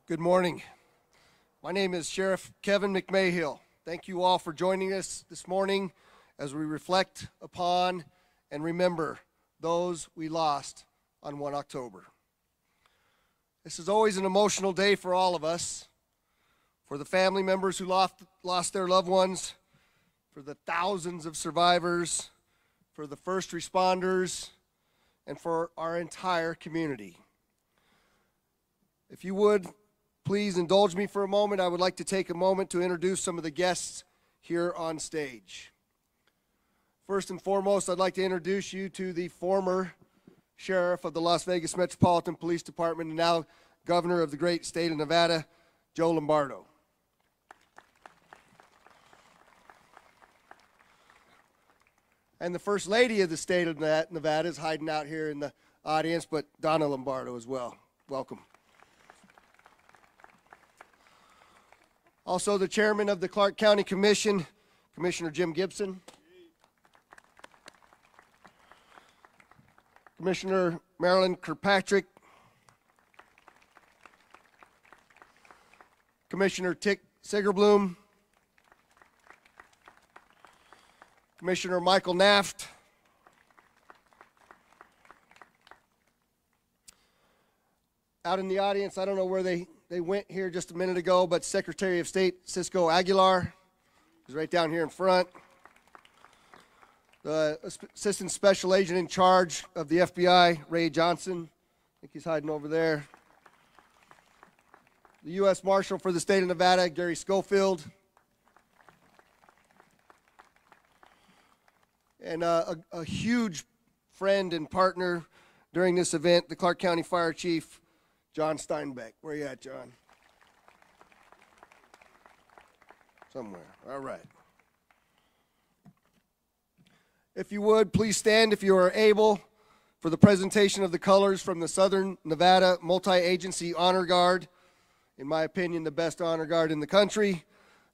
Good morning. My name is Sheriff Kevin McMahill. Thank you all for joining us this morning as we reflect upon and remember those we lost on 1 October. This is always an emotional day for all of us, for the family members who lost their loved ones, for the thousands of survivors, for the first responders, and for our entire community. If you would, please indulge me for a moment. I would like to take a moment to introduce some of the guests here on stage. First and foremost, I'd like to introduce you to the former sheriff of the Las Vegas Metropolitan Police Department and now governor of the great state of Nevada, Joe Lombardo. And the first lady of the state of Nevada is hiding out here in the audience, but Donna Lombardo as well. Welcome. Also, the chairman of the Clark County Commission, Commissioner Jim Gibson. Commissioner Marilyn Kirkpatrick. Commissioner Tick Sigerbloom. Commissioner Michael Naft. Out in the audience, I don't know where they went here just a minute ago, but Secretary of State Cisco Aguilar is right down here in front. The Assistant Special Agent in charge of the FBI, Ray Johnson, I think he's hiding over there. The U.S. Marshal for the state of Nevada, Gary Schofield. And a huge friend and partner during this event, the Clark County Fire Chief, John Steinbeck. Where you at, John? Somewhere. All right. If you would, please stand if you are able for the presentation of the colors from the Southern Nevada Multi-Agency Honor Guard. In my opinion, the best honor guard in the country,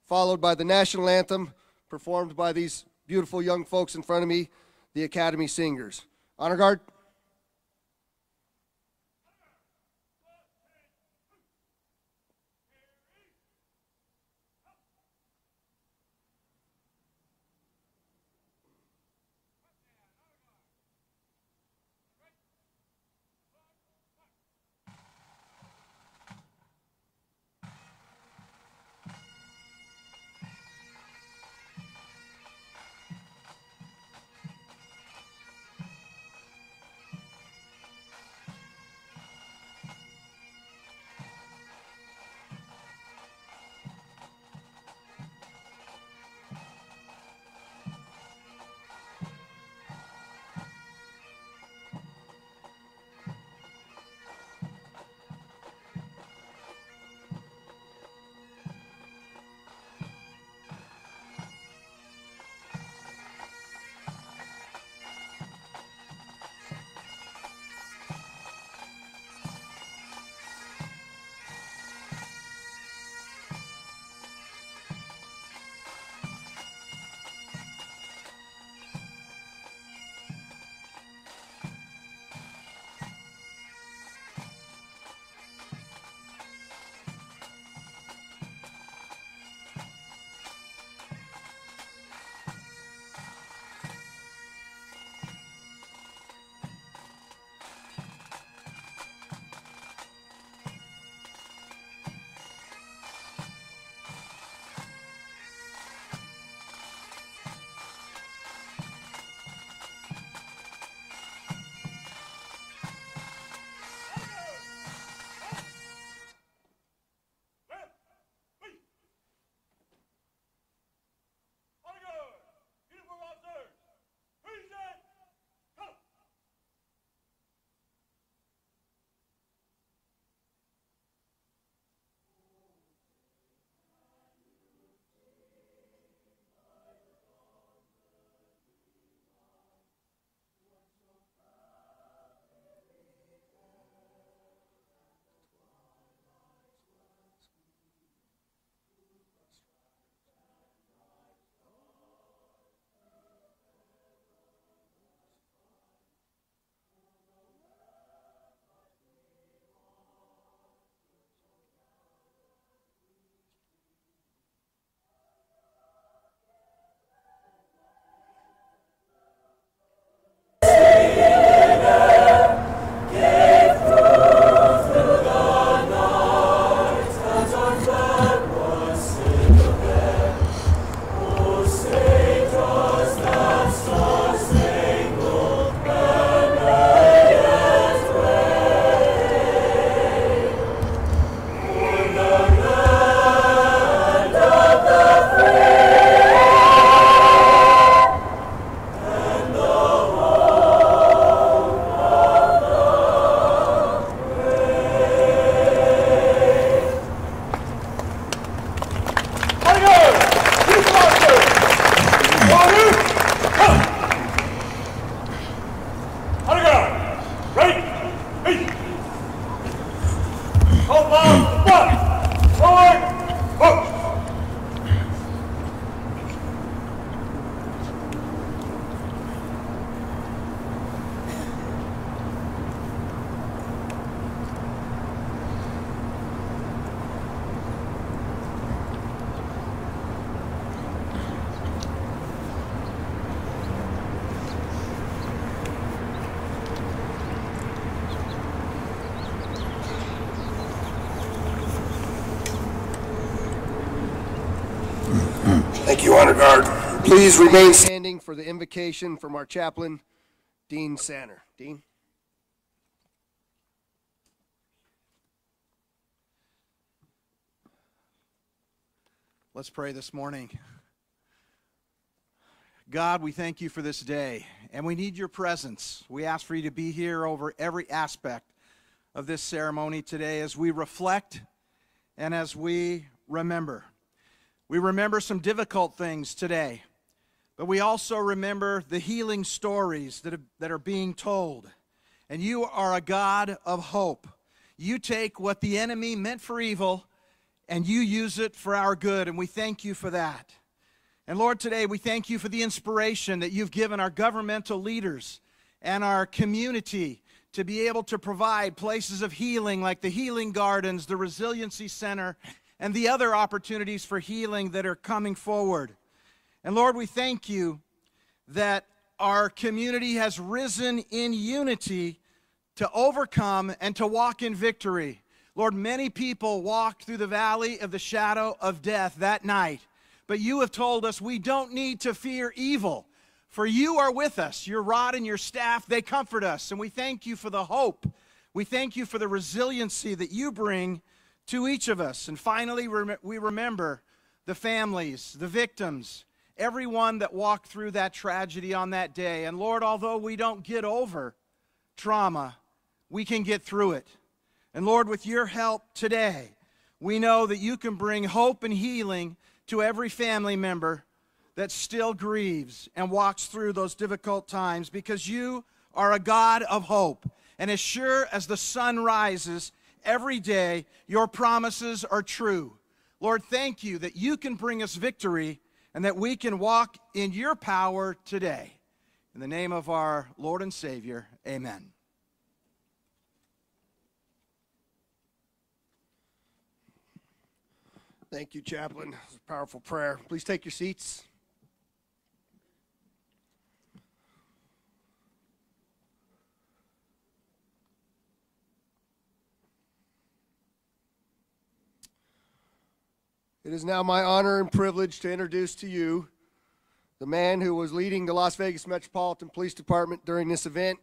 followed by the national anthem performed by these beautiful young folks in front of me, the Academy Singers. Honor Guard. Hold on, one, forward, push. Thank you, Honor Guard. Please remain standing for the invocation from our chaplain, Dean Sanner. Dean. Let's pray this morning. God, we thank you for this day, and we need your presence. We ask for you to be here over every aspect of this ceremony today as we reflect and as we remember. We remember some difficult things today, but we also remember the healing stories that are being told. And you are a God of hope. You take what the enemy meant for evil and you use it for our good, and we thank you for that. And Lord, today we thank you for the inspiration that you've given our governmental leaders and our community to be able to provide places of healing like the Healing Gardens, the Resiliency Center, and the other opportunities for healing that are coming forward. And Lord, we thank you that our community has risen in unity to overcome and to walk in victory. Lord, many people walked through the valley of the shadow of death that night, but you have told us we don't need to fear evil, for you are with us. Your rod and your staff, they comfort us, and we thank you for the hope. We thank you for the resiliency that you bring to each of us. And finally, we remember the families, the victims, everyone that walked through that tragedy on that day. And Lord, although we don't get over trauma, we can get through it. And Lord, with your help today, we know that you can bring hope and healing to every family member that still grieves and walks through those difficult times, because you are a God of hope. And as sure as the sun rises every day, your promises are true. Lord, thank you that you can bring us victory and that we can walk in your power today. In the name of our Lord and Savior, amen. Thank you, Chaplain. It's a powerful prayer. Please take your seats. It is now my honor and privilege to introduce to you the man who was leading the Las Vegas Metropolitan Police Department during this event,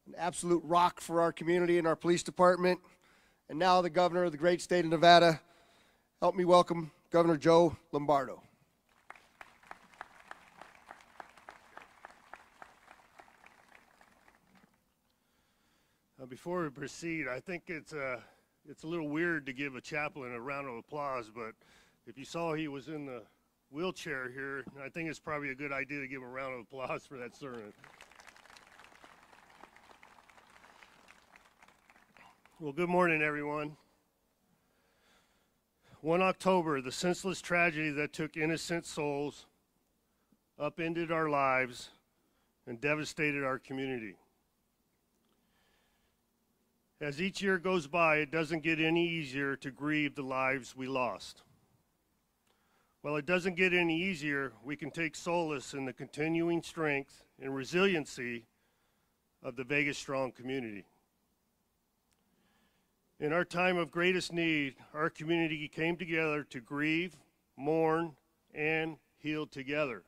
an absolute rock for our community and our police department, and now the governor of the great state of Nevada. Help me welcome Governor Joe Lombardo. Before we proceed, I think it's a little weird to give a chaplain a round of applause, but if you saw he was in the wheelchair here, I think it's probably a good idea to give him a round of applause for that sermon. Well, good morning, everyone. 1 October, the senseless tragedy that took innocent souls, upended our lives, and devastated our community. As each year goes by, it doesn't get any easier to grieve the lives we lost. While it doesn't get any easier, we can take solace in the continuing strength and resiliency of the Vegas Strong community. In our time of greatest need, our community came together to grieve, mourn, and heal together.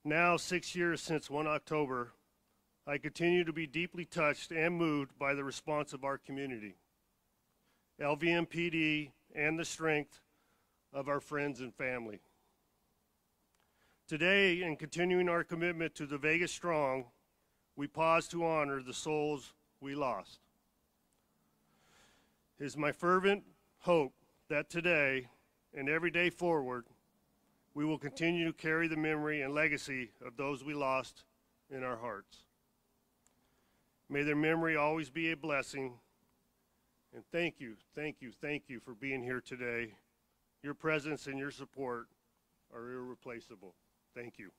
Now, 6 years since 1 October, I continue to be deeply touched and moved by the response of our community, LVMPD, and the strength of our friends and family. Today, in continuing our commitment to the Vegas Strong, we pause to honor the souls we lost. It is my fervent hope that today and every day forward, we will continue to carry the memory and legacy of those we lost in our hearts. May their memory always be a blessing And thank you, thank you, thank you for being here today. Your presence and your support are irreplaceable. Thank you.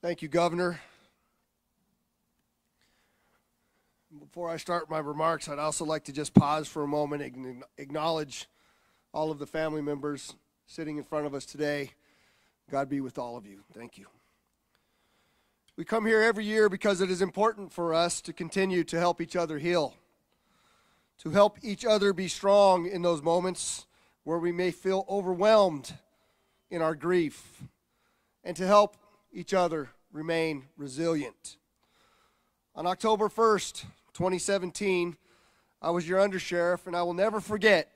Thank you, Governor. Before I start my remarks, I'd also like to just pause for a moment and acknowledge all of the family members sitting in front of us today. God be with all of you. Thank you. We come here every year because it is important for us to continue to help each other heal, to help each other be strong in those moments where we may feel overwhelmed in our grief, and to help each other remain resilient. On October 1st, 2017, I was your undersheriff, and I will never forget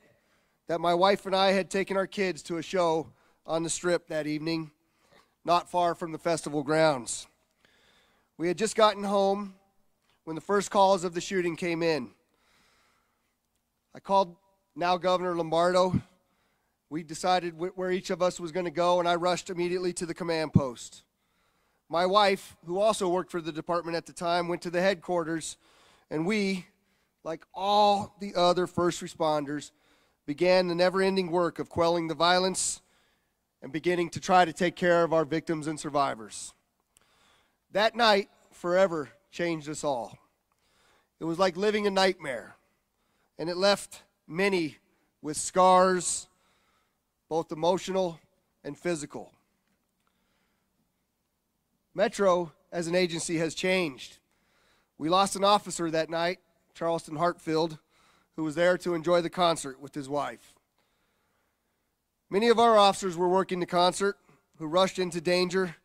that my wife and I had taken our kids to a show on the Strip that evening, not far from the festival grounds. We had just gotten home when the first calls of the shooting came in. I called now Governor Lombardo. We decided where each of us was going to go, and I rushed immediately to the command post. My wife, who also worked for the department at the time, went to the headquarters, and we, like all the other first responders, began the never-ending work of quelling the violence and beginning to try to take care of our victims and survivors. That night forever changed us all. It was like living a nightmare, and it left many with scars, both emotional and physical. Metro, as an agency, has changed. We lost an officer that night, Charleston Hartfield, who was there to enjoy the concert with his wife. Many of our officers were working the concert, who rushed into danger,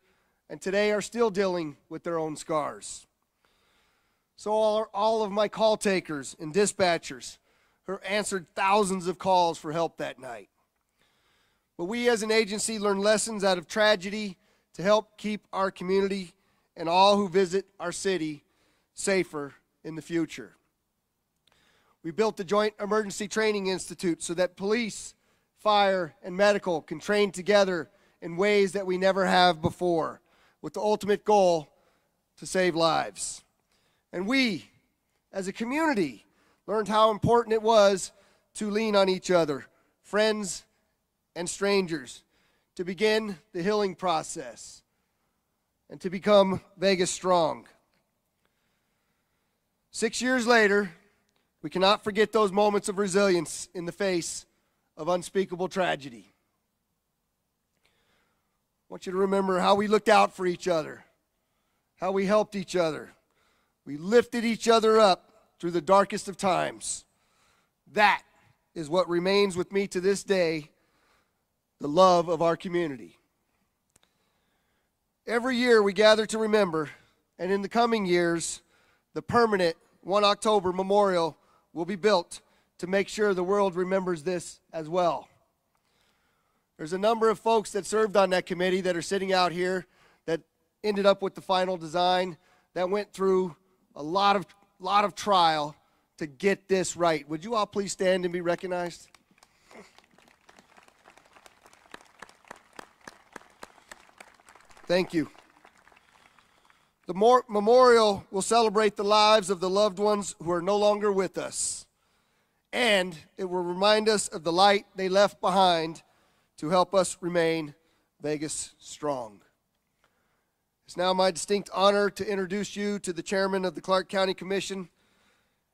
and today are still dealing with their own scars. So all of my call takers and dispatchers who answered thousands of calls for help that night. But we as an agency learn lessons out of tragedy to help keep our community and all who visit our city safer in the future. We built the Joint Emergency Training Institute so that police, fire, and medical can train together in ways that we never have before, with the ultimate goal to save lives. And we, as a community, learned how important it was to lean on each other, friends and strangers, to begin the healing process and to become Vegas strong. 6 years later, we cannot forget those moments of resilience in the face of unspeakable tragedy. I want you to remember how we looked out for each other, how we helped each other. We lifted each other up through the darkest of times. That is what remains with me to this day, the love of our community. Every year we gather to remember, and in the coming years, the permanent 1 October memorial will be built to make sure the world remembers this as well. There's a number of folks that served on that committee that are sitting out here that ended up with the final design that went through a lot of trial to get this right. Would you all please stand and be recognized? Thank you. The memorial will celebrate the lives of the loved ones who are no longer with us, and it will remind us of the light they left behind to help us remain Vegas strong. It's now my distinct honor to introduce you to the chairman of the Clark County Commission,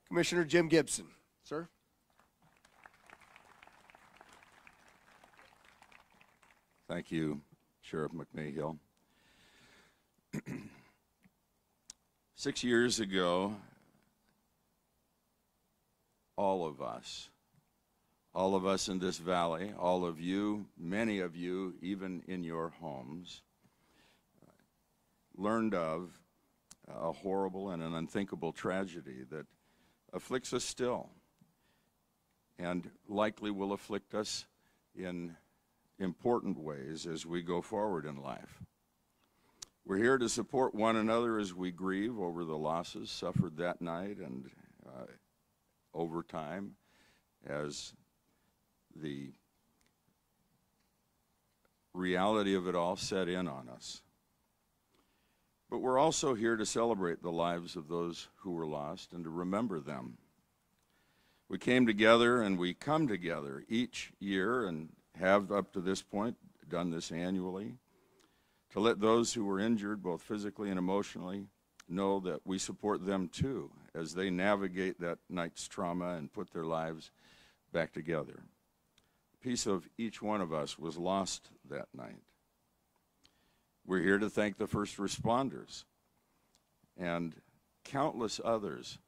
Commissioner Jim Gibson. Sir? Thank you, Sheriff McMahill. 6 years ago, all of us in this valley, all of you, many of you, even in your homes, learned of a horrible and an unthinkable tragedy that afflicts us still and likely will afflict us in important ways as we go forward in life. We're here to support one another as we grieve over the losses suffered that night and over time as the reality of it all set in on us. But we're also here to celebrate the lives of those who were lost and to remember them. We came together and we come together each year and have up to this point done this annually to let those who were injured both physically and emotionally know that we support them too as they navigate that night's trauma and put their lives back together. A piece of each one of us was lost that night. We're here to thank the first responders and countless others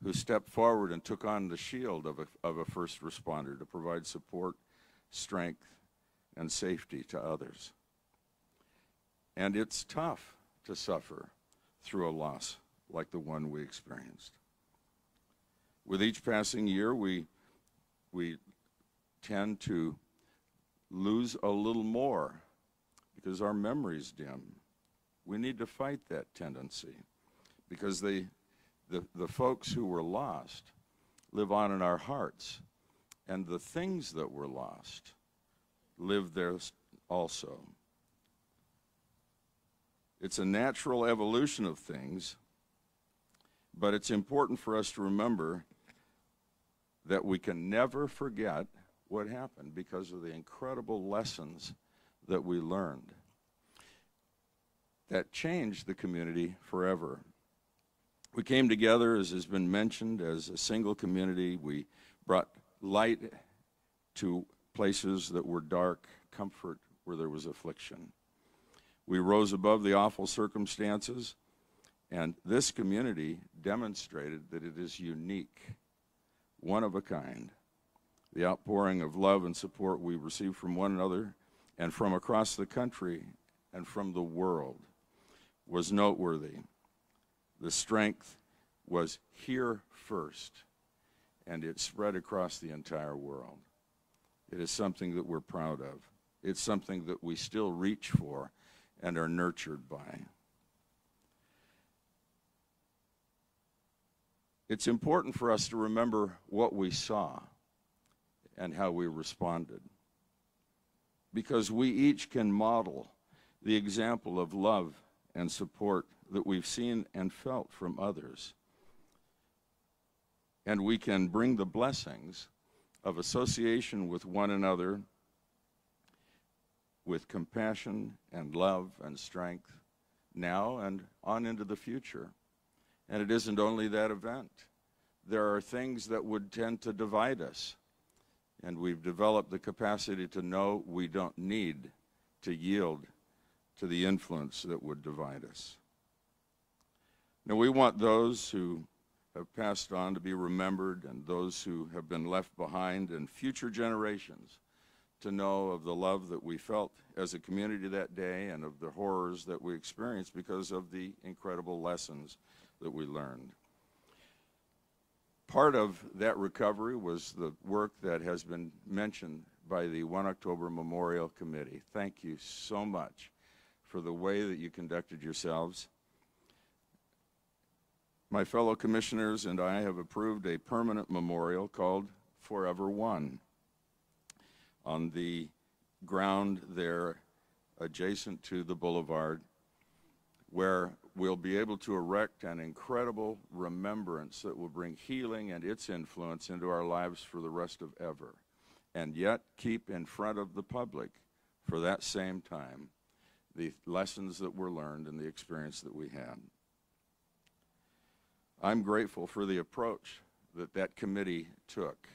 who stepped forward and took on the shield of a first responder to provide support, strength, and safety to others. And it's tough to suffer through a loss like the one we experienced. With each passing year, we tend to lose a little more because our memories dim. We need to fight that tendency because the folks who were lost live on in our hearts, and the things that were lost live there also. It's a natural evolution of things, but it's important for us to remember that we can never forget what happened because of the incredible lessons that we learned that changed the community forever. We came together, as has been mentioned, as a single community. We brought light to places that were dark, comfort where there was affliction. We rose above the awful circumstances, and this community demonstrated that it is unique, one of a kind. The outpouring of love and support we received from one another and from across the country and from the world was noteworthy. The strength was here first, and it spread across the entire world. It is something that we're proud of. It's something that we still reach for and are nurtured by. It's important for us to remember what we saw and how we responded, because we each can model the example of love and support that we've seen and felt from others. And we can bring the blessings of association with one another with compassion and love and strength now and on into the future. And it isn't only that event. There are things that would tend to divide us. And we've developed the capacity to know we don't need to yield to the influence that would divide us. Now, we want those who have passed on to be remembered and those who have been left behind and future generations to know of the love that we felt as a community that day and of the horrors that we experienced because of the incredible lessons that we learned. Part of that recovery was the work that has been mentioned by the 1 October Memorial Committee. Thank you so much for the way that you conducted yourselves. My fellow commissioners and I have approved a permanent memorial called Forever One on the ground there adjacent to the boulevard, where we'll be able to erect an incredible remembrance that will bring healing and its influence into our lives for the rest of ever, and yet keep in front of the public for that same time the lessons that were learned and the experience that we had. I'm grateful for the approach that that committee took,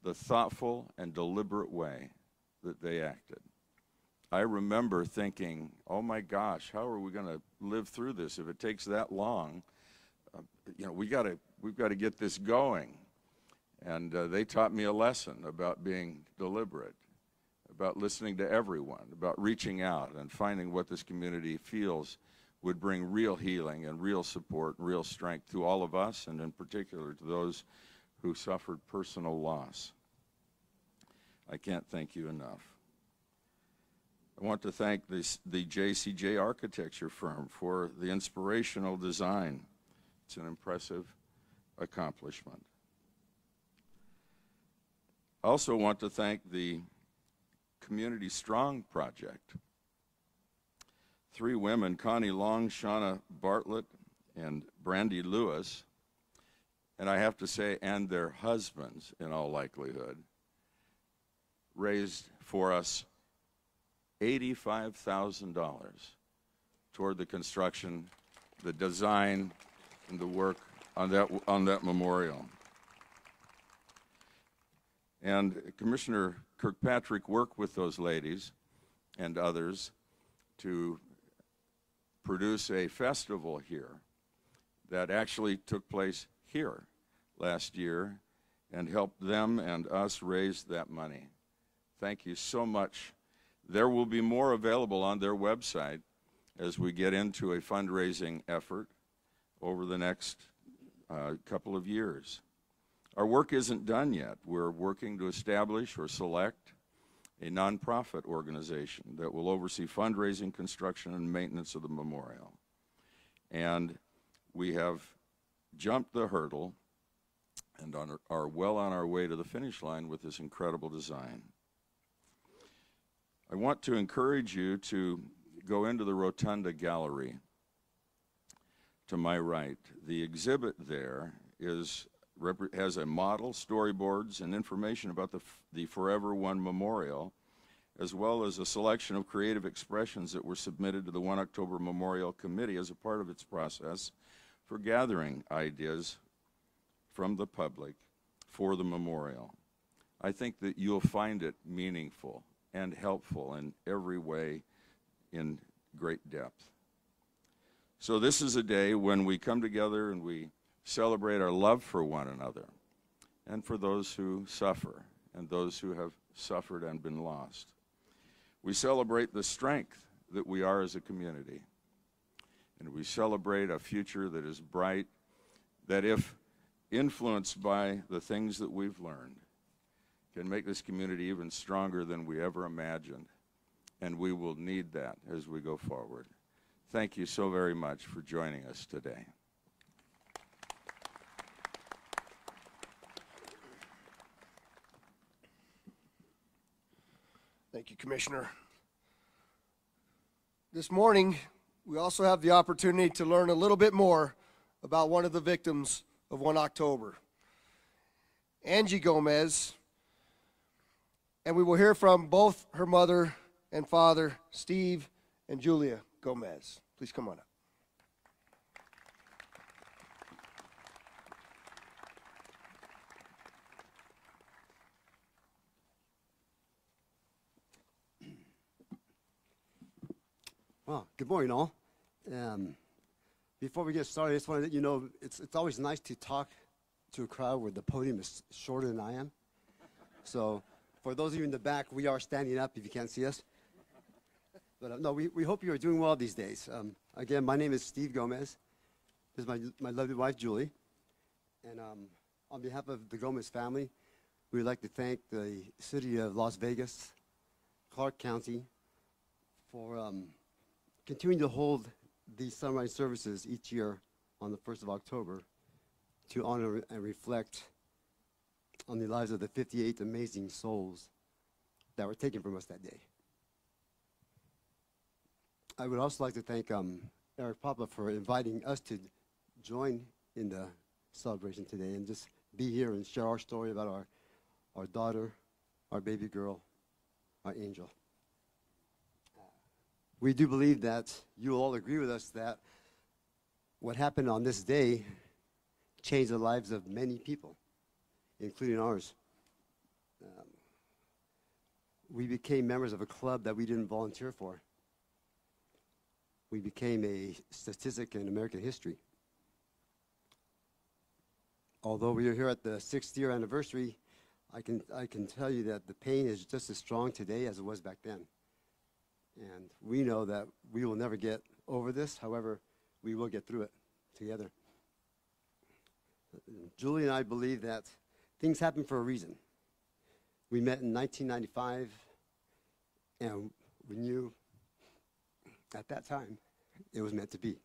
the thoughtful and deliberate way that they acted. I remember thinking, oh my gosh, how are we going to live through this if it takes that long? We've got to get this going. And they taught me a lesson about being deliberate, about listening to everyone, about reaching out and finding what this community feels would bring real healing and real support and real strength to all of us, and in particular to those who suffered personal loss. I can't thank you enough. I want to thank the JCJ architecture firm for the inspirational design. It's an impressive accomplishment. I also want to thank the Community Strong project. 3 women, Connie Long, Shauna Bartlett, and Brandy Lewis, and I have to say, and their husbands in all likelihood, raised for us $85,000 toward the construction, the design, and the work on that memorial. And Commissioner Kirkpatrick worked with those ladies and others to produce a festival here that actually took place here last year and helped them and us raise that money. Thank you so much. There will be more available on their website as we get into a fundraising effort over the next couple of years. Our work isn't done yet. We're working to establish or select a nonprofit organization that will oversee fundraising, construction, and maintenance of the memorial. And we have jumped the hurdle and are well on our way to the finish line with this incredible design. I want to encourage you to go into the Rotunda Gallery to my right. The exhibit there has a model, storyboards, and information about the Forever One Memorial, as well as a selection of creative expressions that were submitted to the 1 October Memorial Committee as a part of its process for gathering ideas from the public for the memorial. I think that you'll find it meaningful and helpful in every way in great depth. So this is a day when we come together and we celebrate our love for one another and for those who suffer and those who have suffered and been lost. We celebrate the strength that we are as a community, and we celebrate a future that is bright, that if influenced by the things that we've learned, can make this community even stronger than we ever imagined, and we will need that as we go forward. Thank you so very much for joining us today. Thank you, Commissioner. This morning, we also have the opportunity to learn a little bit more about one of the victims of 1 October, Angie Gomez, and we will hear from both her mother and father, Steve and Julia Gomez. Please come on up. Well, good morning, all. Before we get started, I just want to let you know it's always nice to talk to a crowd where the podium is shorter than I am. So for those of you in the back, we are standing up if you can't see us. But no, we hope you are doing well these days. Again, my name is Steve Gomez. This is my lovely wife, Julie. And on behalf of the Gomez family, we would like to thank the city of Las Vegas, Clark County, for continuing to hold these sunrise services each year on the 1st of October to honor and reflect on the lives of the 58 amazing souls that were taken from us that day. I would also like to thank Eric Papa for inviting us to join in the celebration today and just be here and share our story about our daughter, our baby girl, our angel. We do believe that you will all agree with us that what happened on this day changed the lives of many people, including ours. We became members of a club that we didn't volunteer for. We became a statistic in American history. Although we are here at the 6th year anniversary, I can tell you that the pain is just as strong today as it was back then. And we know that we will never get over this. However, we will get through it together. Julie and I believe that things happen for a reason. We met in 1995, and we knew at that time it was meant to be.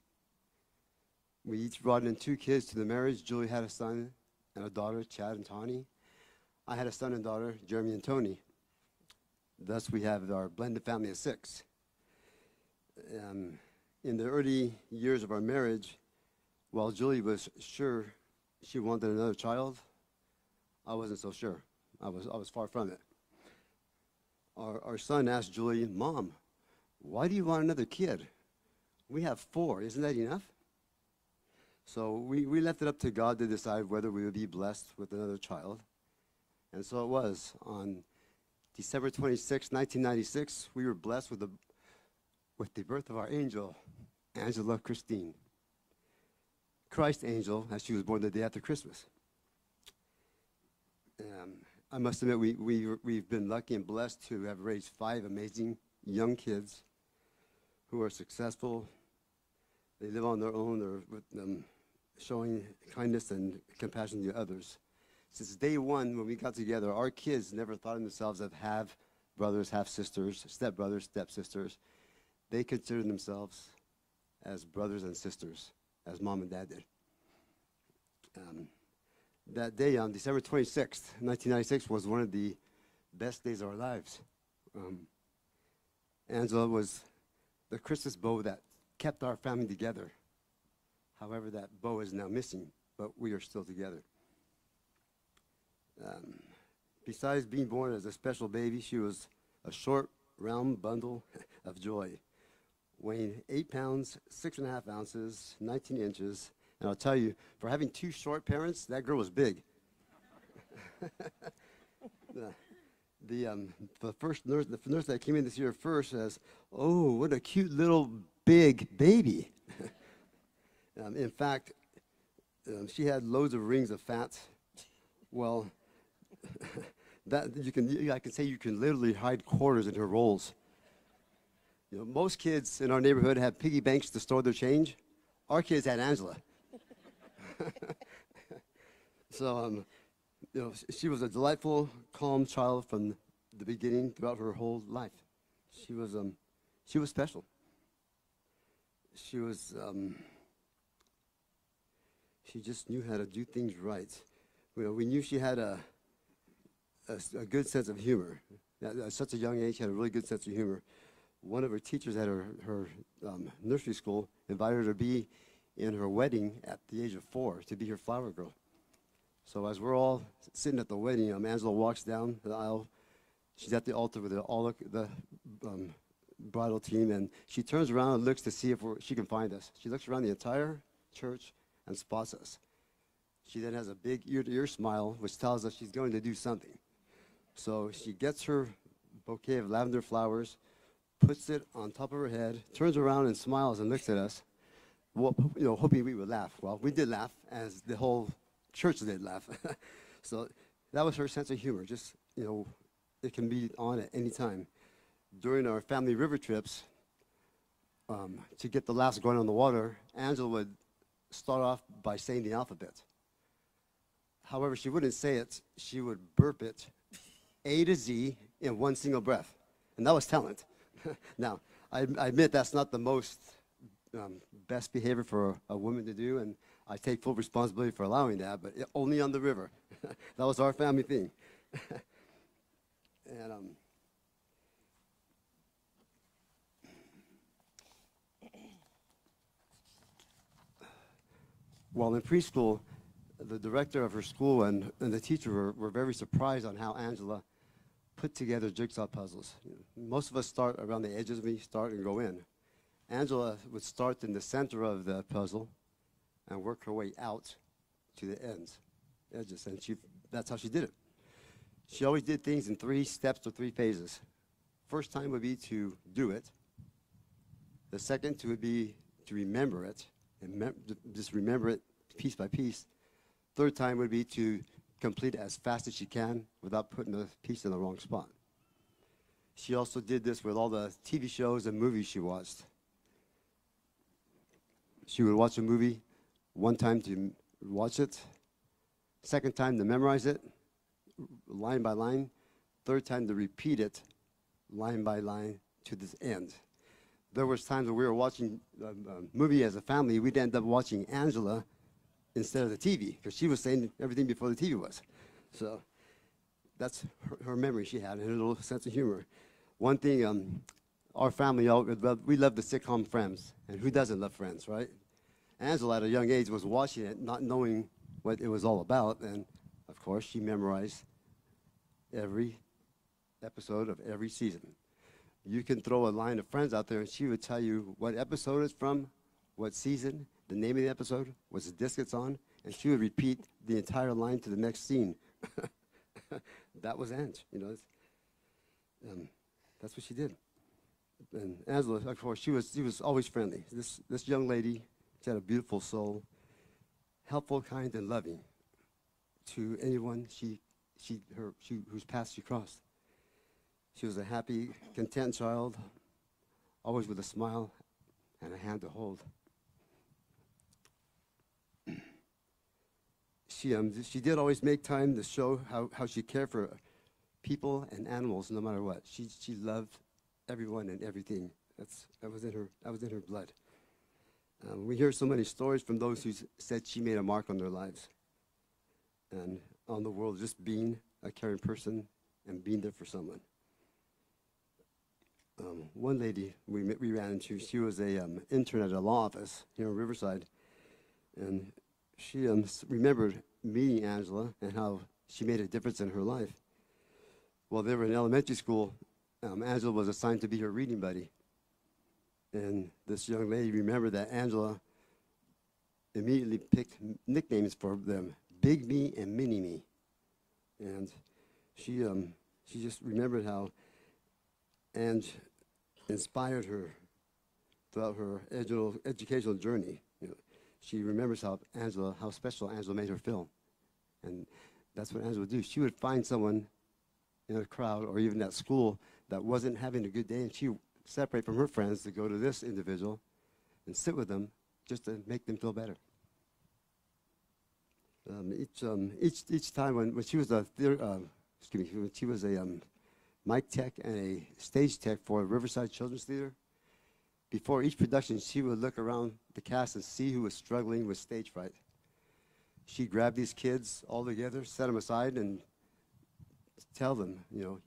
We each brought in 2 kids to the marriage. Julie had a son and a daughter, Chad and Tawny. I had a son and daughter, Jeremy and Tony. Thus, we have our blended family of 6. In the early years of our marriage, while Julie was sure she wanted another child, I wasn't so sure. I was far from it. Our son asked Julie, "Mom, why do you want another kid? We have 4. Isn't that enough?" So we left it up to God to decide whether we would be blessed with another child. And so it was. On December 26, 1996, we were blessed with the birth of our angel, Angela Christine. Christ angel, as she was born the day after Christmas. I must admit, we've been lucky and blessed to have raised 5 amazing young kids who are successful. They live on their own. They're with them showing kindness and compassion to others. Since day one, when we got together, our kids never thought of themselves as half brothers, half sisters, stepbrothers, stepsisters. They considered themselves as brothers and sisters, as Mom and Dad did. That day, on December 26th, 1996, was one of the best days of our lives. Angela was the Christmas bow that kept our family together. However, that bow is now missing, but we are still together. Besides being born as a special baby, she was a short, round bundle of joy, weighing 8 pounds, 6.5 ounces, 19 inches. And I'll tell you, for having 2 short parents, that girl was big. The first nurse, the nurse that came in this year first says, "Oh, what a cute little big baby." In fact, she had loads of rings of fat. Well, I can say you can literally hide quarters in her rolls. You know, most kids in our neighborhood have piggy banks to store their change. Our kids had Angela. So, she was a delightful, calm child from the beginning throughout her whole life. She was special. She just knew how to do things right. We knew she had a good sense of humor. At such a young age, she had a really good sense of humor. One of her teachers at her nursery school invited her to be in her wedding at the age of 4, to be her flower girl. So as we're all sitting at the wedding, Angela walks down the aisle. She's at the altar with all the bridal team, and she turns around and looks to see if she can find us. She looks around the entire church and spots us. She then has a big ear-to-ear smile, which tells us she's going to do something. So she gets her bouquet of lavender flowers, puts it on top of her head, turns around and smiles and looks at us, hoping we would laugh. Well, we did laugh, as the whole church did laugh. So that was her sense of humor. Just, it can be on at any time. During our family river trips, to get the laughs going on the water, Angela would start off by saying the alphabet. However, she wouldn't say it. She would burp it, A to Z, in one single breath. And that was talent. Now, I admit that's not the most best behavior for a woman to do, and I take full responsibility for allowing that, but only on the river. That was our family thing. And while in preschool, the director of her school and the teacher were very surprised on how Angela put together jigsaw puzzles. Most of us start around the edges. We start and go in. Angela would start in the center of the puzzle and work her way out to the edges, and that's how she did it. She always did things in 3 steps or 3 phases. First time would be to do it. The second would be to remember it, and just remember it piece by piece. Third time would be to complete it as fast as she can without putting the piece in the wrong spot. She also did this with all the TV shows and movies she watched. She would watch a movie one time to watch it, second time to memorize it, line by line, third time to repeat it, line by line, to the end. There was times when we were watching a movie as a family, we'd end up watching Angela instead of the TV, because she was saying everything before the TV was. So that's her memory she had, and her little sense of humor. One thing, our family, we love the sitcom Friends, and who doesn't love Friends, right? Angela, at a young age, was watching it, not knowing what it was all about, and of course, she memorized every episode of every season. You can throw a line of Friends out there, and she would tell you what episode it's from, what season, the name of the episode, what the disc it's on, and she would repeat the entire line to the next scene. That was Ange, you know. That's what she did. And Angela, of course, she was always friendly. This young lady, she had a beautiful soul, helpful, kind, and loving to anyone whose path she crossed. She was a happy, content child, always with a smile and a hand to hold. She did always make time to show how she cared for people and animals, no matter what. She loved everyone and everything. That was in her blood. We hear so many stories from those who said she made a mark on their lives and on the world, just being a caring person and being there for someone. One lady we ran into, she was an intern at a law office here in Riverside, and she remembered meeting Angela and how she made a difference in her life. While they were in elementary school, Angela was assigned to be her reading buddy. And this young lady remembered that Angela immediately picked nicknames for them, Big Me and Mini Me. And she just remembered how Ange inspired her throughout her educational journey. You know, she remembers how special Angela made her feel. And that's what Angela would do. She would find someone in a crowd or even at school that wasn't having a good day, and she would separate from her friends to go to this individual and sit with them just to make them feel better. Each time when she was when she was a mic tech and a stage tech for Riverside Children's Theater, before each production, she would look around the cast and see who was struggling with stage fright. She'd grab these kids all together, set them aside, and tell them, you know,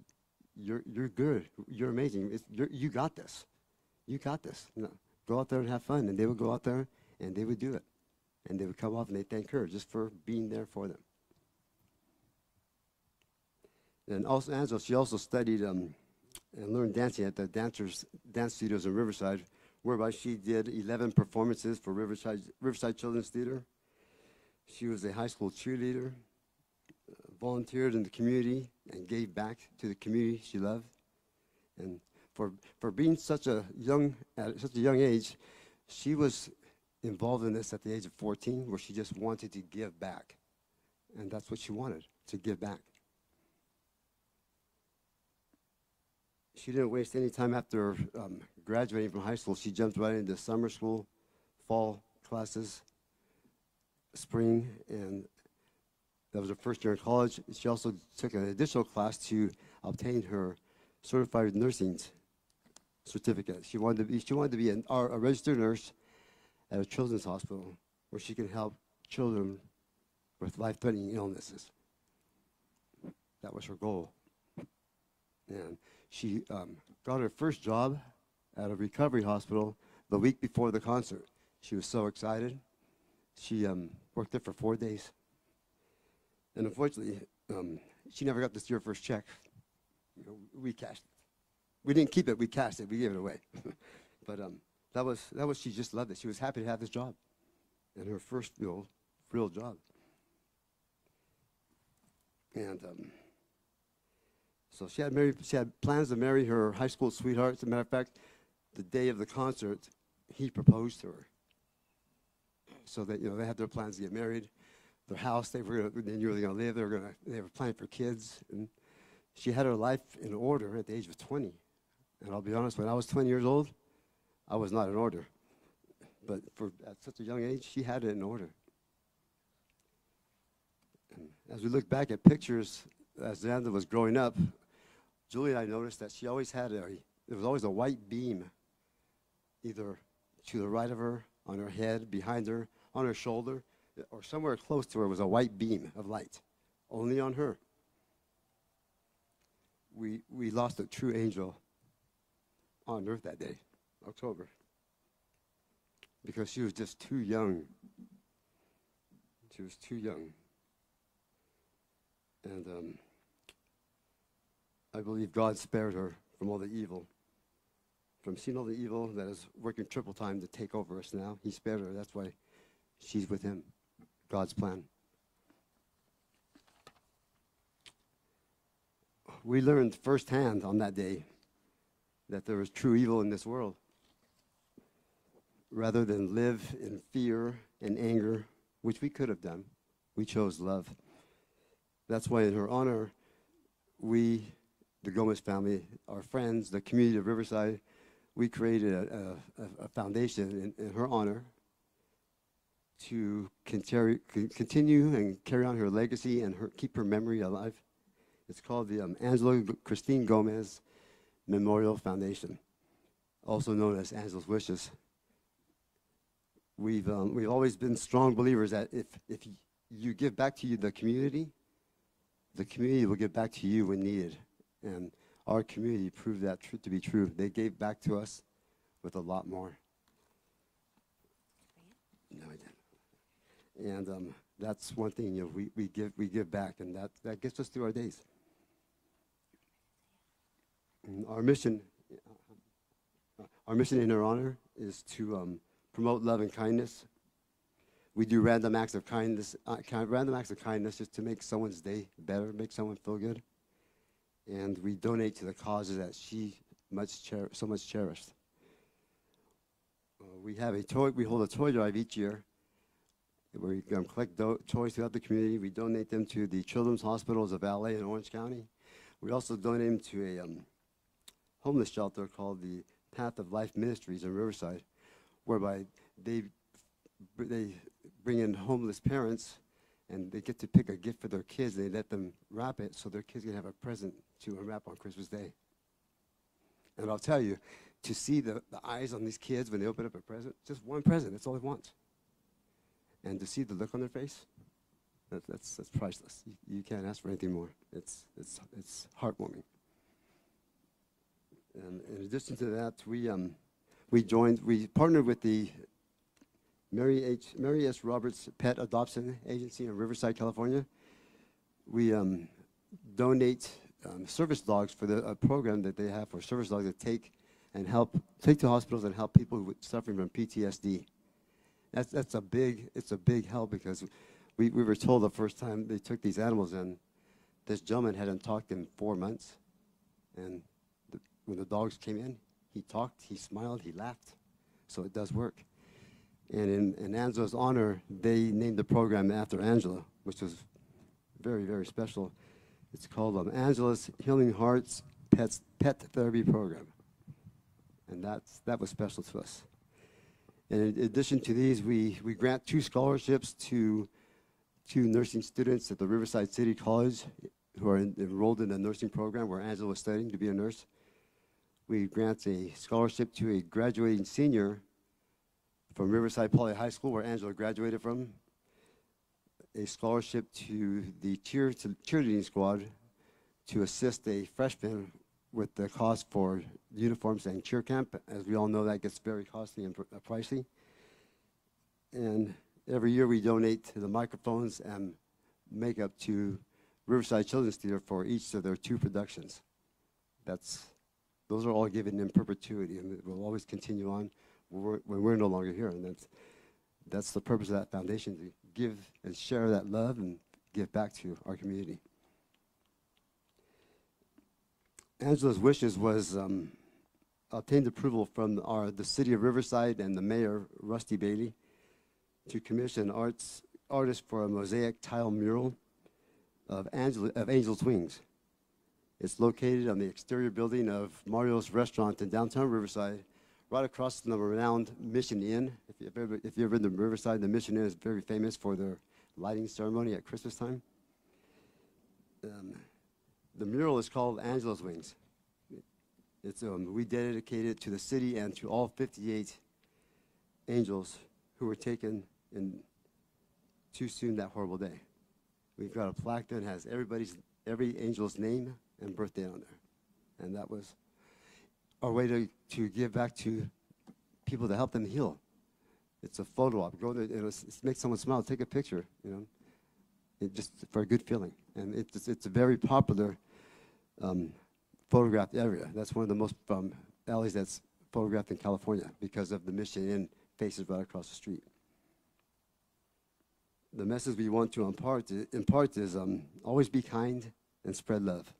you're good, you're amazing, you got this, you got this. You know, go out there and have fun. And they would go out there and they would do it, and they would come off and they thank her just for being there for them. And also Angela, she also studied and learned dancing at the dance studios in Riverside, whereby she did 11 performances for Riverside Children's Theater. She was a high school cheerleader, volunteered in the community, and gave back to the community she loved. And for being at such a young age, she was involved in this at the age of 14, where she just wanted to give back. And that's what she wanted, to give back. She didn't waste any time after graduating from high school. She jumped right into summer school, fall classes, spring, and that was her first year in college. She also took an additional class to obtain her certified nursing certificate. She wanted to be a registered nurse at a children's hospital where she can help children with life-threatening illnesses. That was her goal. And she got her first job at a recovery hospital the week before the concert. She was so excited. She worked there for 4 days. And unfortunately, she never got to see her first check. You know, we cashed it. We didn't keep it, we cashed it, we gave it away. But that was, she just loved it. She was happy to have this job, and her first, real job. And so she had plans to marry her high school sweetheart. As a matter of fact, the day of the concert, he proposed to her. So that, they had their plans to get married. Their house, they knew they were going to live. They were planning for kids. And she had her life in order at the age of 20. And I'll be honest, when I was 20 years old, I was not in order. But at such a young age, she had it in order. And as we look back at pictures as Xander was growing up, Julie and I noticed that she always had there was always a white beam, either to the right of her, on her head, behind her, on her shoulder, or somewhere close to her was a white beam of light, only on her. We lost a true angel on earth that day, October, because she was just too young. She was too young. And I believe God spared her from all the evil, from seeing all the evil that is working triple time to take over us now. He spared her. That's why she's with him. God's plan. We learned firsthand on that day that there was true evil in this world. Rather than live in fear and anger, which we could have done, we chose love. That's why in her honor, we, the Gomez family, our friends, the community of Riverside, we created a foundation in her honor to continue and carry on her legacy and keep her memory alive. It's called the Angela Christine Gomez Memorial Foundation, also known as Angela's Wishes. We've always been strong believers that if you give back to the community will give back to you when needed. And our community proved that to be true. They gave back to us with a lot more. No, I didn't. And that's one thing, we give back, and that gets us through our days. And our mission in her honor is to promote love and kindness. We do random acts of kindness just to make someone's day better, make someone feel good. And we donate to the causes that she so much cherished. We hold a toy drive each year where we collect toys throughout the community. We donate them to the Children's Hospitals of LA and Orange County. We also donate them to a homeless shelter called the Path of Life Ministries in Riverside, whereby they bring in homeless parents and they get to pick a gift for their kids. They let them wrap it so their kids can have a present to unwrap on Christmas Day. And I'll tell you, to see the eyes on these kids when they open up a present, just one present, that's all they want. And to see the look on their face, that's priceless. You can't ask for anything more. It's heartwarming. And in addition to that, we partnered with the Mary S. Roberts Pet Adoption Agency in Riverside, California. We donate service dogs for a program that they have for service dogs that take to hospitals and help people suffering from PTSD. It's a big help, because we were told the first time they took these animals in, this gentleman hadn't talked in 4 months, and when the dogs came in, he talked, he smiled, he laughed. So it does work. And in Angela's honor, they named the program after Angela, which was very, very special. It's called Angela's Healing Hearts Pet Therapy Program. And that was special to us. And in addition to these, we grant 2 scholarships to 2 nursing students at the Riverside City College who are enrolled in the nursing program where Angela was studying to be a nurse. We grant a scholarship to a graduating senior from Riverside Poly High School, where Angela graduated from, a scholarship to the cheerleading squad to assist a freshman with the cost for uniforms and cheer camp. As we all know, that gets very costly and pricey. And every year we donate to the microphones and makeup to Riverside Children's Theater for each of their 2 productions. Those are all given in perpetuity, and it will always continue on when we're no longer here. And that's the purpose of that foundation, to give and share that love and give back to our community. Angela's Wishes was obtained approval from the city of Riverside and the mayor, Rusty Bailey, to commission artists for a mosaic tile mural of Angel's Wings. It's located on the exterior building of Mario's Restaurant in downtown Riverside, right across from the renowned Mission Inn. If you've ever been to Riverside, the Mission Inn is very famous for their lighting ceremony at Christmas time. The mural is called Angela's Wings. We dedicate it to the city and to all 58 angels who were taken too soon that horrible day. We've got a plaque that has every angel's name and birthday on there. And that was our way to give back to people to help them heal. It's a photo op. Go there, make someone smile. Take a picture. Just for a good feeling. And it's a very popular photographed area. That's one of the most alleys that's photographed in California because of the Mission Inn faces right across the street. The message we want to impart is always be kind and spread love.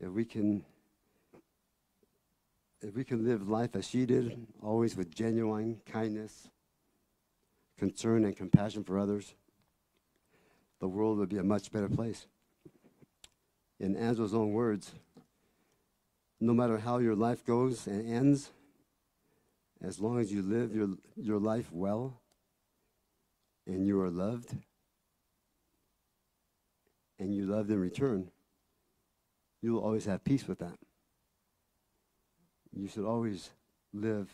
If we can live life as she did, always with genuine kindness, concern, and compassion for others, the world would be a much better place. In Angela's own words, no matter how your life goes and ends, as long as you live your life well and you are loved and you loved in return, you will always have peace with that. You should always live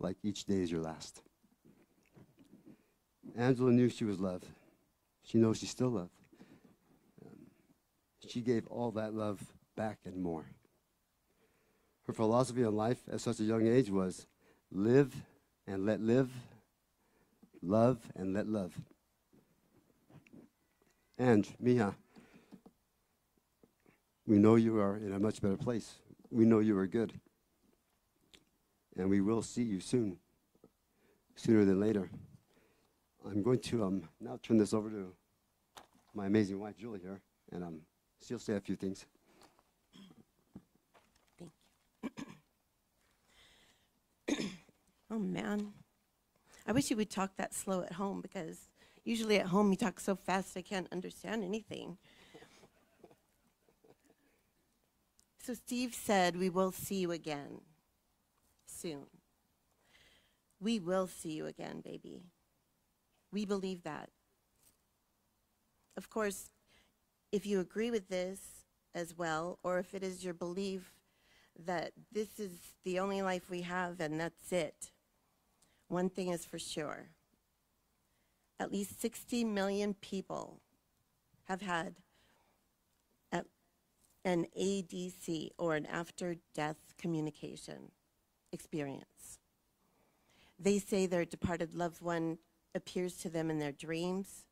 like each day is your last. Angela knew she was loved. She knows she's still loved. She gave all that love back and more. Her philosophy on life at such a young age was live and let live, love and let love. And Mija, we know you are in a much better place. We know you are good. And we will see you soon, sooner than later. I'm going to now turn this over to my amazing wife, Julie, here, and she'll say a few things. Thank you. Oh, man. I wish you would talk that slow at home, because usually at home you talk so fast I can't understand anything. So Steve said we will see you again soon. We will see you again, baby. We believe that. Of course, if you agree with this as well, or if it is your belief that this is the only life we have and that's it, one thing is for sure. At least 60 million people have had an ADC, or an after-death communication experience. They say their departed loved one appears to them in their dreams,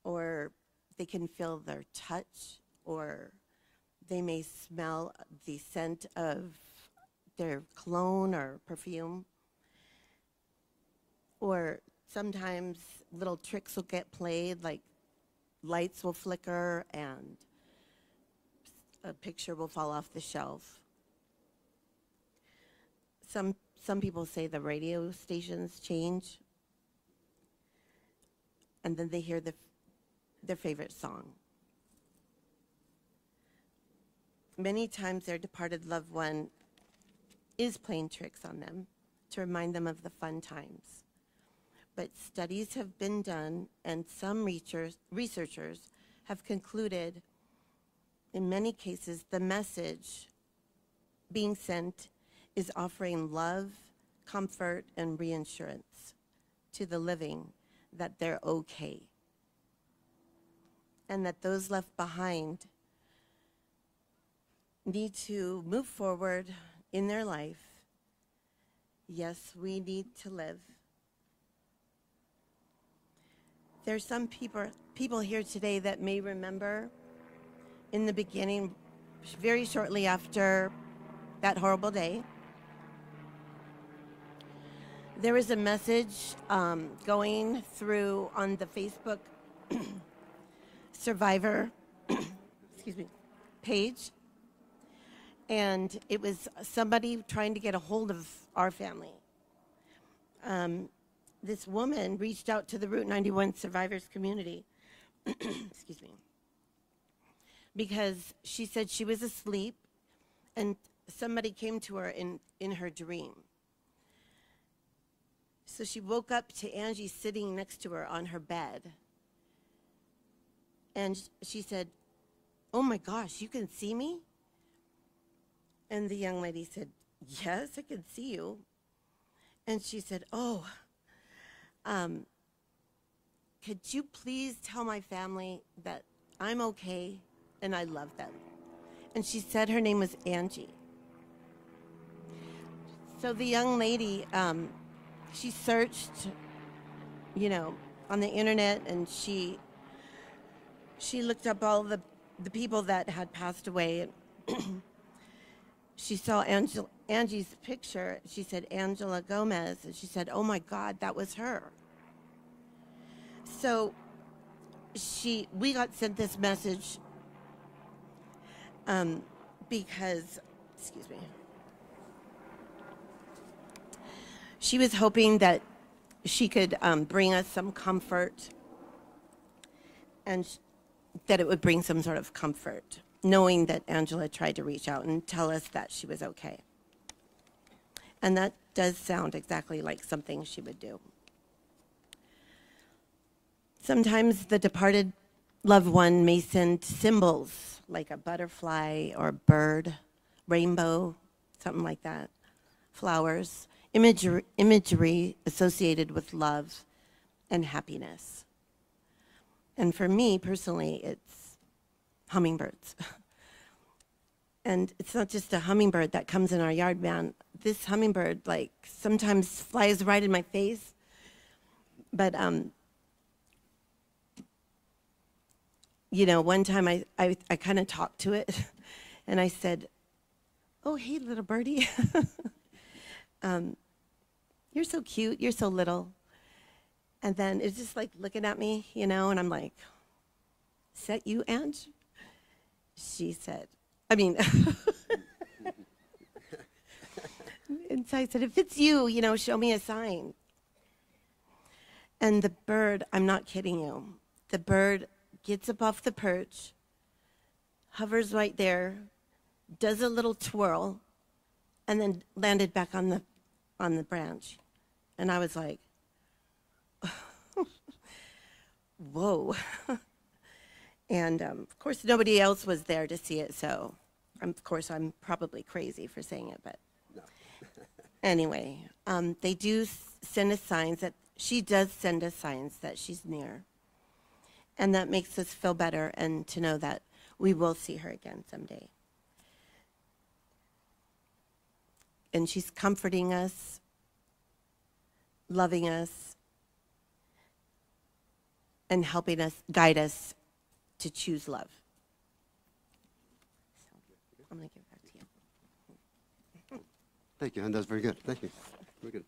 or they can feel their touch, or they may smell the scent of their cologne or perfume, or sometimes little tricks will get played, like lights will flicker and a picture will fall off the shelf. Some people say the radio stations change, and then they hear their favorite song. Many times their departed loved one is playing tricks on them to remind them of the fun times. But studies have been done, and some researchers have concluded, in many cases, the message being sent is offering love, comfort, and reassurance to the living that they're okay, and that those left behind need to move forward in their life. Yes, we need to live. There's some people here today that may remember in the beginning, very shortly after that horrible day, there was a message going through on the Facebook survivor page, and it was somebody trying to get a hold of our family. This woman reached out to the Route 91 survivors community, excuse me, because she said she was asleep and somebody came to her in her dream. So she woke up to Angie sitting next to her on her bed. And she said, "Oh my gosh, you can see me?" And the young lady said, "Yes, I can see you." And she said, "Oh, could you please tell my family that I'm okay and I love them?" And she said her name was Angie. So the young lady, she searched, on the internet, and she looked up all the people that had passed away. And she saw Angie's picture. She said Angela Gomez, and she said, "Oh my God, that was her." So we got sent this message because, excuse me, she was hoping that she could bring us some comfort, and that it would bring some sort of comfort, knowing that Angela tried to reach out and tell us that she was okay. And that does sound exactly like something she would do. Sometimes the departed loved one may send symbols like a butterfly or a bird, rainbow, something like that, flowers, imagery associated with love and happiness. And for me personally, it's hummingbirds. And it's not just a hummingbird that comes in our yard, man. This hummingbird, like, sometimes flies right in my face. But, one time I kind of talked to it, and I said, "Oh, hey, little birdie. You're so cute. You're so little." And then it's just like looking at me, and I'm like, "Is that you, Ange?" She said, and so I said, "If it's you, show me a sign." And the bird, I'm not kidding you, the bird gets up off the perch, hovers right there, does a little twirl, and then landed back on the branch. And I was like, whoa. And of course, nobody else was there to see it, so of course, I'm probably crazy for saying it, but no. Anyway, they do send us signs that she does send us signs that she's near. And that makes us feel better, and to know that we will see her again someday. And she's comforting us, loving us, and helping us, guide us to choose love. So I'm going to give it back to you. Thank you, and that's very good. Thank you. Very good.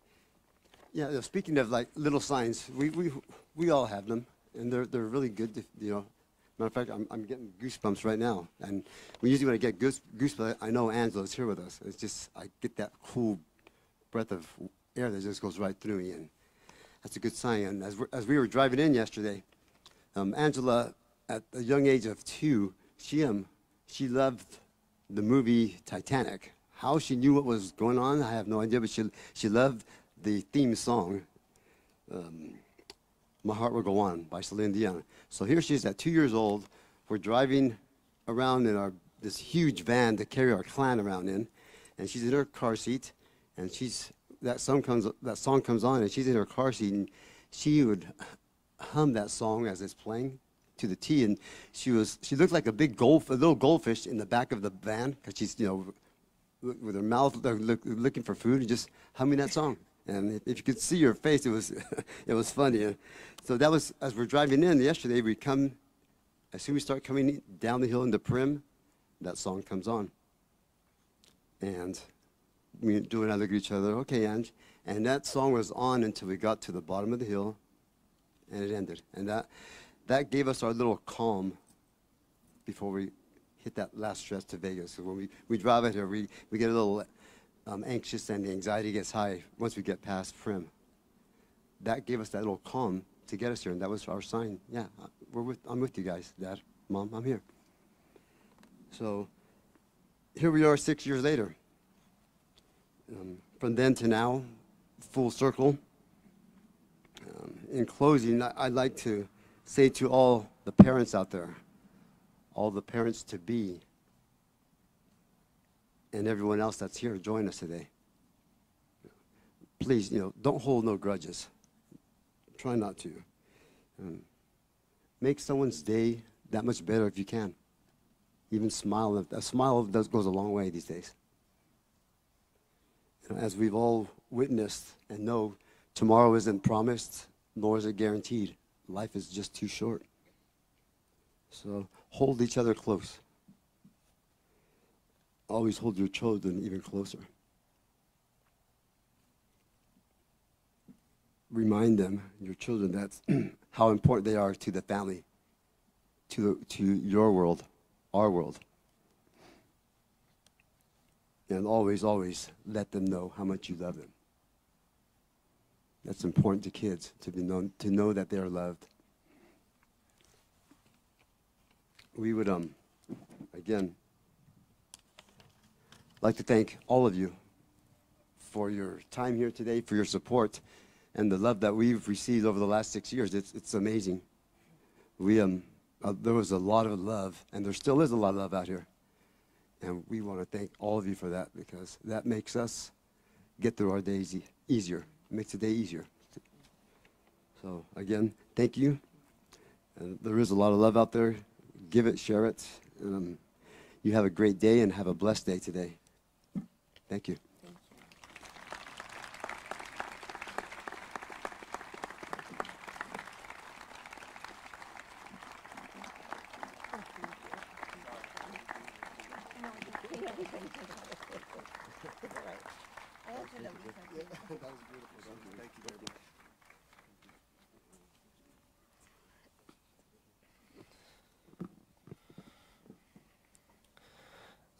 Yeah, speaking of like little signs, we all have them, and they're really good. Matter of fact, I'm getting goosebumps right now. And usually when I get goosebumps, I know Angela's here with us. It's just I get that cool breath of air that just goes right through me, and that's a good sign. And as we were driving in yesterday, Angela, at a young age of 2, she loved the movie Titanic. How she knew what was going on, I have no idea, but she loved the theme song, My Heart Will Go On by Celine Dion. So here she is at 2 years old. We're driving around in this huge van to carry our clan around in, and she's in her car seat, and that song comes on, and she's in her car seat, and she would hum that song as it's playing to the T, and she looked like a little goldfish in the back of the van, because she's with her mouth looking for food and just humming that song. And if you could see her face, it was funny. So that was, as we're driving in yesterday, as soon as we start coming down the hill into Prim, that song comes on. And we do another look at each other, okay, Ange. And that song was on until we got to the bottom of the hill, and it ended. And that gave us our little calm before we hit that last stretch to Vegas. So when we drive out here, we get a little anxious, and the anxiety gets high once we get past Prim. That gave us that little calm to get us here, and that was our sign. Yeah, I'm with you guys, Dad, Mom, I'm here. So here we are 6 years later. From then to now, full circle. In closing, I'd like to say to all the parents out there, all the parents-to-be, and everyone else that's here, join us today. Please, don't hold no grudges. Try not to. Make someone's day that much better if you can. Even smile. A smile goes a long way these days. As we've all witnessed and know, tomorrow isn't promised, nor is it guaranteed. Life is just too short. So hold each other close. Always hold your children even closer. Remind them, your children, that's how important they are to the family, to your world, our world. And always, always let them know how much you love them. That's important to kids, to know that they are loved. We would, again, like to thank all of you for your time here today, for your support, and the love that we've received over the last 6 years. It's amazing. There was a lot of love, and there still is a lot of love out here. And we want to thank all of you for that, because that makes us get through our days easier. It makes the day easier. So again, thank you. And there is a lot of love out there. Give it, share it. You have a great day and have a blessed day today. Thank you.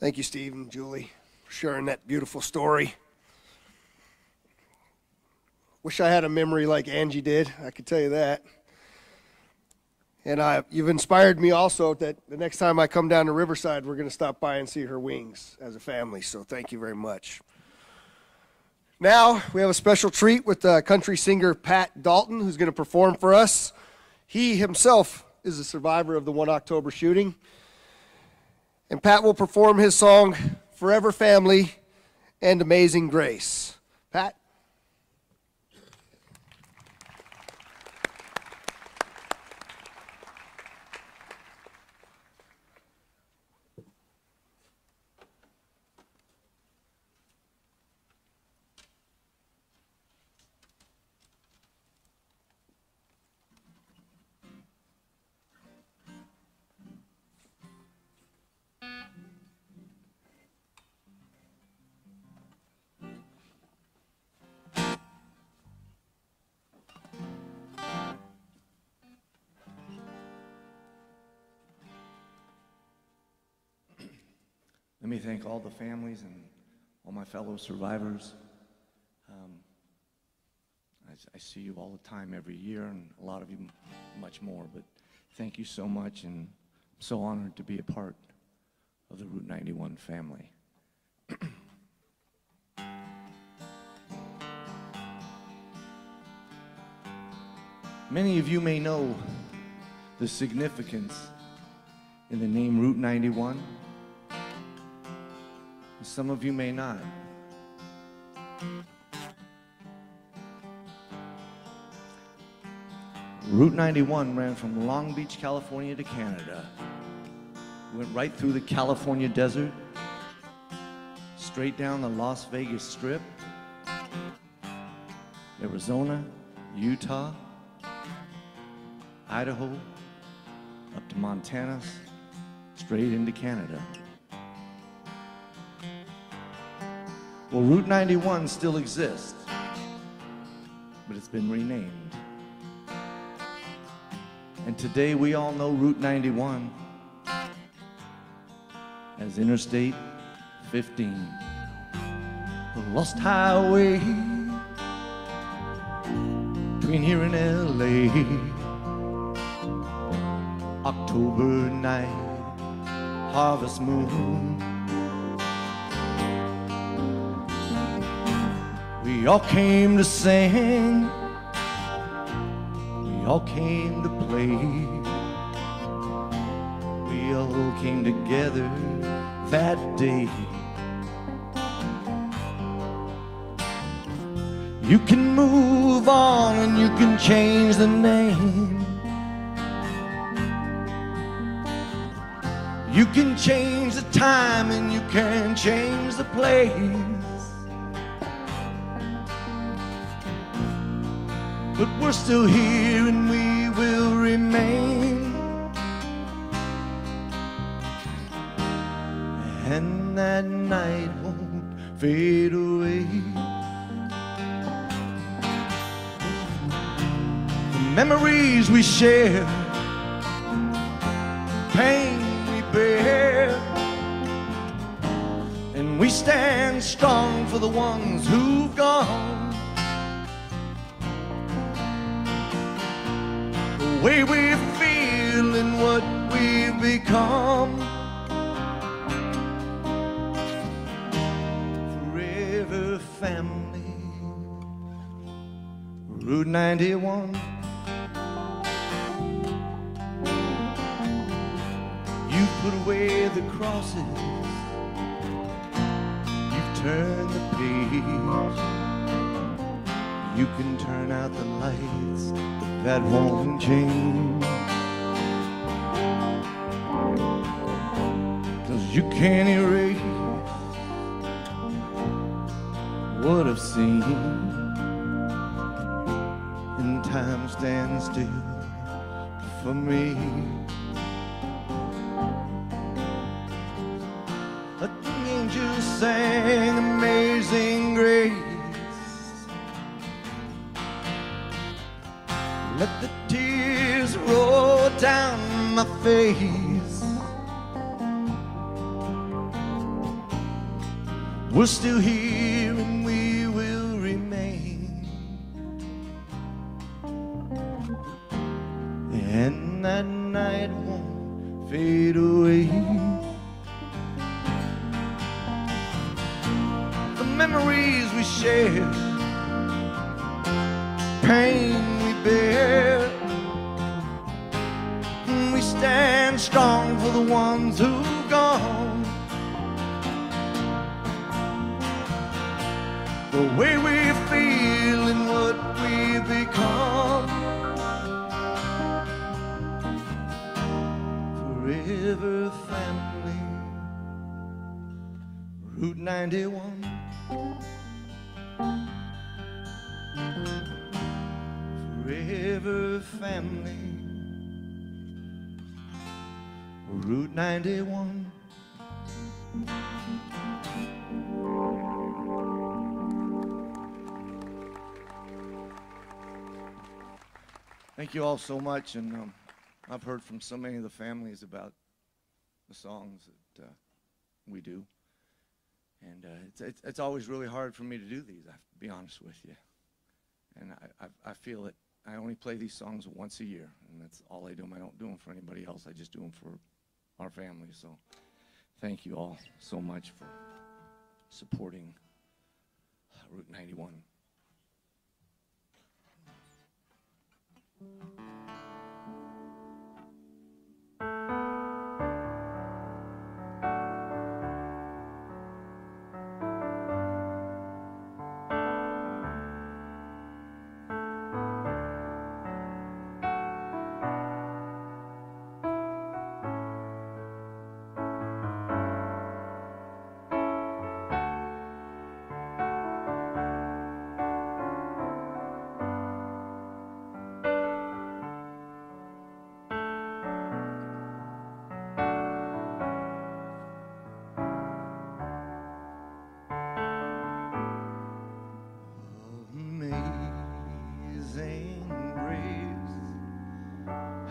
Thank you, Steve and Julie, for sharing that beautiful story. Wish I had a memory like Angie did, I could tell you that. And you've inspired me also that the next time I come down to Riverside, we're going to stop by and see her wings as a family. So thank you very much. Now we have a special treat with country singer Pat Dalton, who's going to perform for us. He himself is a survivor of the 1 October shooting. And Pat will perform his song, Forever Family and Amazing Grace. Pat? Let me thank all the families and all my fellow survivors. I see you all the time every year, and a lot of you much more, but thank you so much, and I'm so honored to be a part of the Route 91 family. Many of you may know the significance in the name Route 91. Some of you may not. Route 91 ran from Long Beach, California to Canada. Went right through the California desert, straight down the Las Vegas Strip, Arizona, Utah, Idaho, up to Montana, straight into Canada. Well, Route 91 still exists, but it's been renamed. And today we all know Route 91 as Interstate 15, the lost highway between here and LA. October night, harvest moon, we all came to sing, we all came to play, we all came together that day. You can move on and you can change the name, you can change the time and you can change the place, but we're still here and we will remain. And that night won't fade away. The memories we share, pain we bear, and we stand strong for the ones who've gone. The way we feel and what we've become. Forever family, Route 91. You've put away the crosses, you've turned the page. You can turn out the lights, that won't change. 'Cause you can't erase what I've seen, and time stands still for me. The angels sang Amazing Grace. Let the tears roll down my face. We're still here and we will remain. And that night won't fade away. The memories we share, pain we bear, we stand strong for the ones who've gone. The way we feel and what we've become. Forever family, Route 91. Forever family, Route 91. Thank you all so much, and I've heard from so many of the families about the songs that we do, and it's always really hard for me to do these, I have to be honest with you. And I feel that I only play these songs once a year, and that's all I do. I don't do them for anybody else. I just do them for our family. So thank you all so much for supporting Route 91.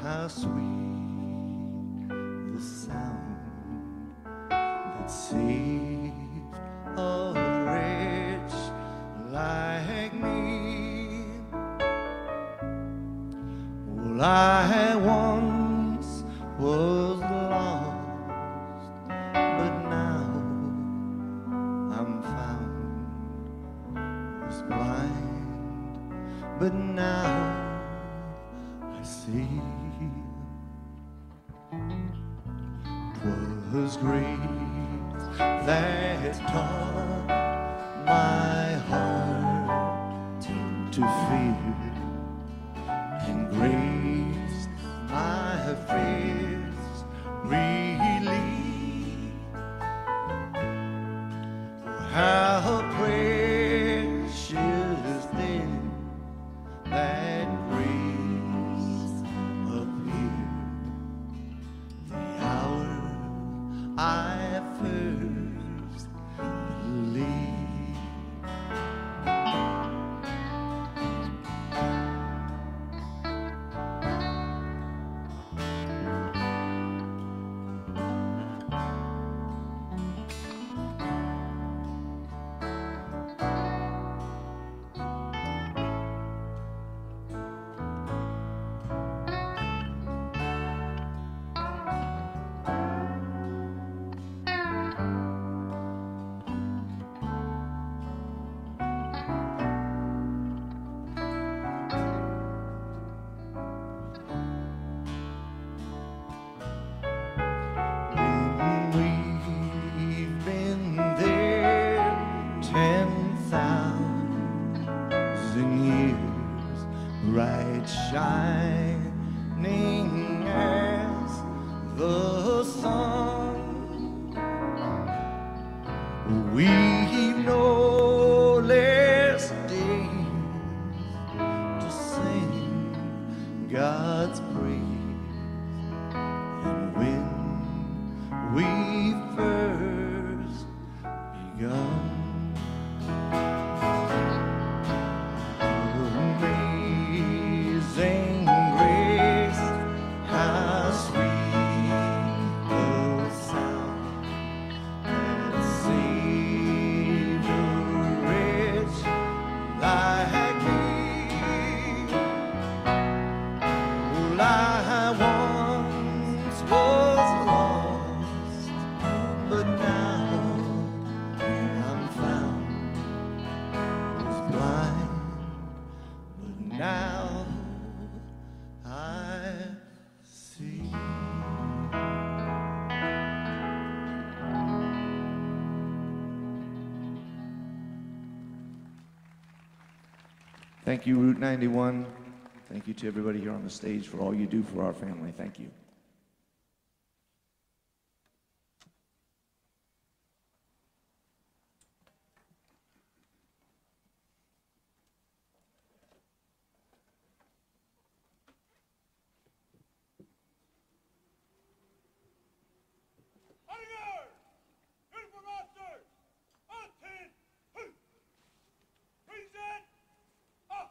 How sweet the sound that saved a wretch like me. Well, I once was lost, but now I'm found. Was blind, but now I see. 'Twas grace that taught my heart to fear, and grace my fears relieved. How precious then that thousand years, bright shining as the sun. We've no less days to sing God's praise, and when we first begun. Amazing grace, how sweet the sound that saved a wretch like me. Well, I once was lost, but now I'm found. Was blind, but now I see. Thank you, Route 91. Thank you to everybody here on the stage for all you do for our family. Thank you. Bodyguard! Uniform officers! On 10! Present! Up!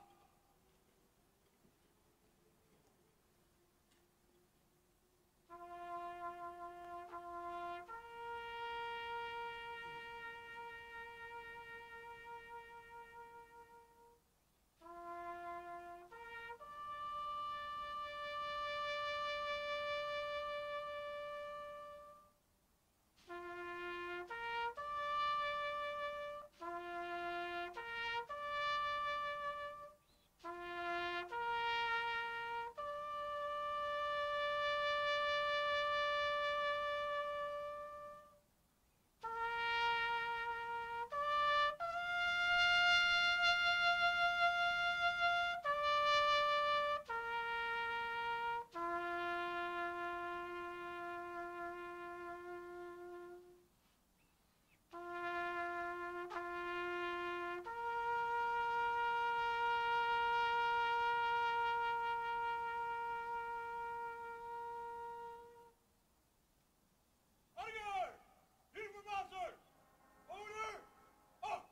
Bodyguard! Uniform officers! Order! Up!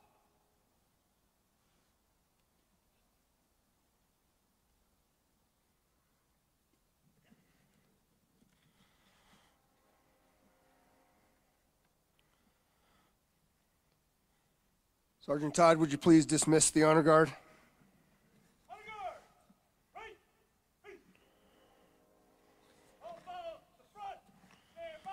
Sergeant Todd, would you please dismiss the honor guard? Bodyguard! Right! Hey! All follow the front! Stand by!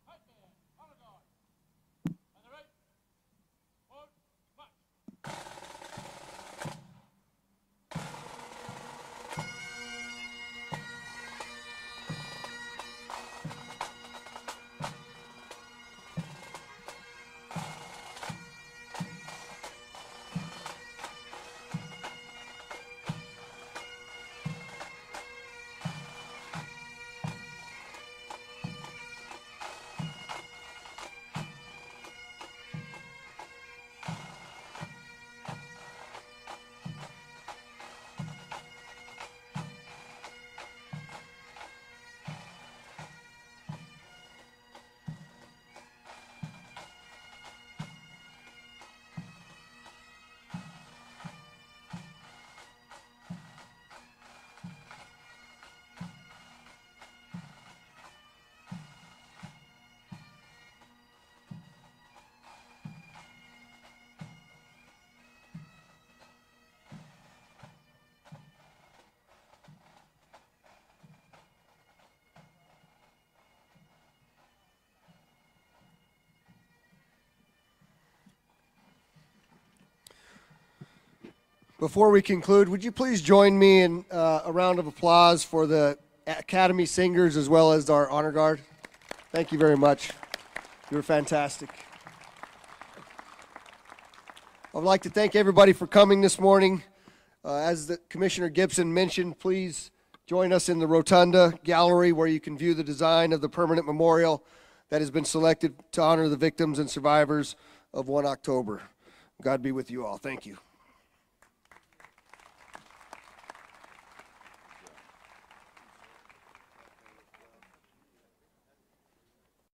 Right there! Honor guard! On the right! Forward! March! Before we conclude, would you please join me in a round of applause for the Academy Singers as well as our honor guard? Thank you very much. You were fantastic. I would like to thank everybody for coming this morning. As the Commissioner Gibson mentioned, please join us in the Rotunda Gallery where you can view the design of the permanent memorial that has been selected to honor the victims and survivors of 1 October. God be with you all. Thank you.